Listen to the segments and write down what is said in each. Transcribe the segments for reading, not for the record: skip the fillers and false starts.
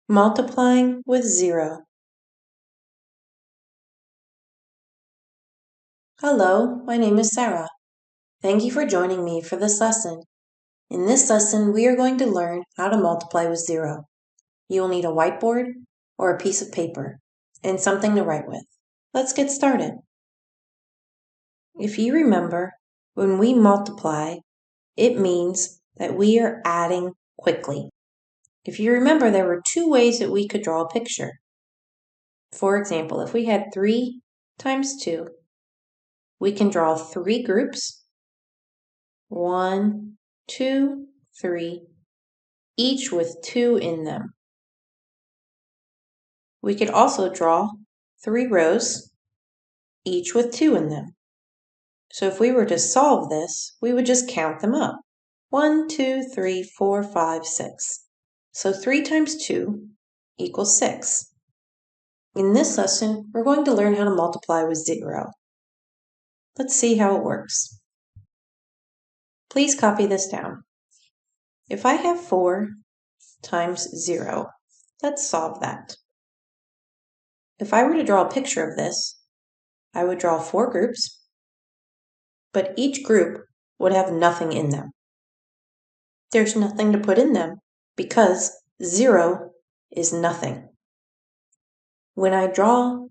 Multiplying with zero. Hello, my name is Sarah. Thank you for joining me for this lesson. In this lesson, we are going to learn how to multiply with zero. You will need a whiteboard or a piece of paper and something to write with. Let's get started. If you remember, when we multiply, it means that we are adding quickly. If you remember, there were two ways that we could draw a picture. For example, if we had 3 times 2, we can draw 3 groups, 1, 2, 3, each with 2 in them. We could also draw 3 rows, each with 2 in them. So if we were to solve this, we would just count them up. 1, 2, 3, 4, 5, 6. So 3 times 2 equals 6. In this lesson, we're going to learn how to multiply with zero. Let's see how it works. Please copy this down. If I have 4 times 0, let's solve that. If I were to draw a picture of this, I would draw 4 groups, but each group would have nothing in them. There's nothing to put in them because 0 is nothing. When I draw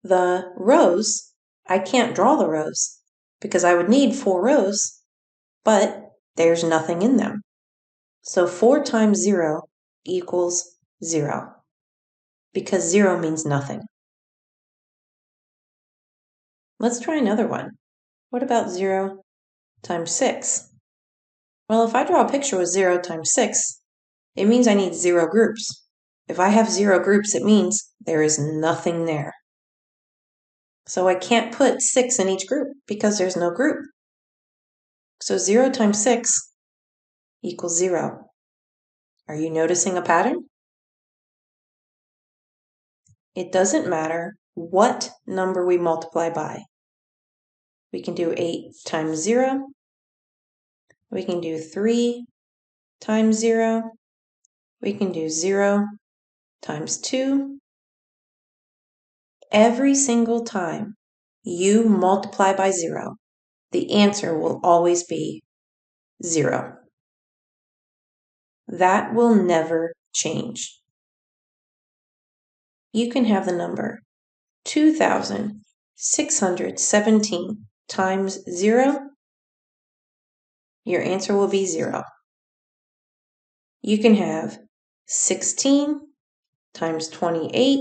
the rows, I can't draw the rows because I would need 4 rows, but there's nothing in them. So 4 times 0 equals 0 because 0 means nothing. Let's try another one. What about 0 times 6? Well, if I draw a picture with 0 times 6, it means I need 0 groups. If I have 0 groups, it means there is nothing there. So I can't put 6 in each group because there's no group. So 0 times 6 equals 0. Are you noticing a pattern? It doesn't matter what number we multiply by. We can do 8 times 0. We can do 3 times 0. We can do 0 times 2. Every single time you multiply by 0, the answer will always be 0. That will never change. You can have the number 2,617 times 0. Your answer will be 0. You can have 16 times 28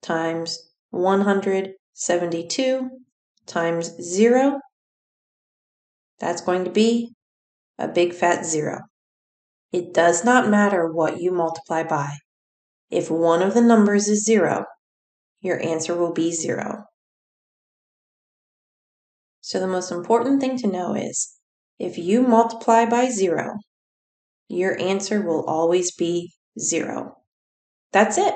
times 172 times 0. That's going to be a big fat 0. It does not matter what you multiply by. If one of the numbers is 0, your answer will be 0. So the most important thing to know is, if you multiply by 0, your answer will always be 0. That's it.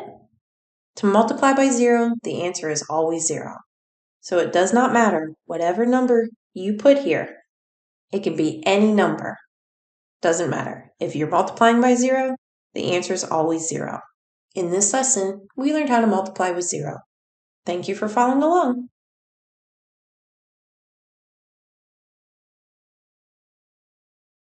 To multiply by 0, the answer is always 0. So it does not matter whatever number you put here. It can be any number. Doesn't matter. If you're multiplying by 0, the answer is always 0. In this lesson, we learned how to multiply with 0. Thank you for following along.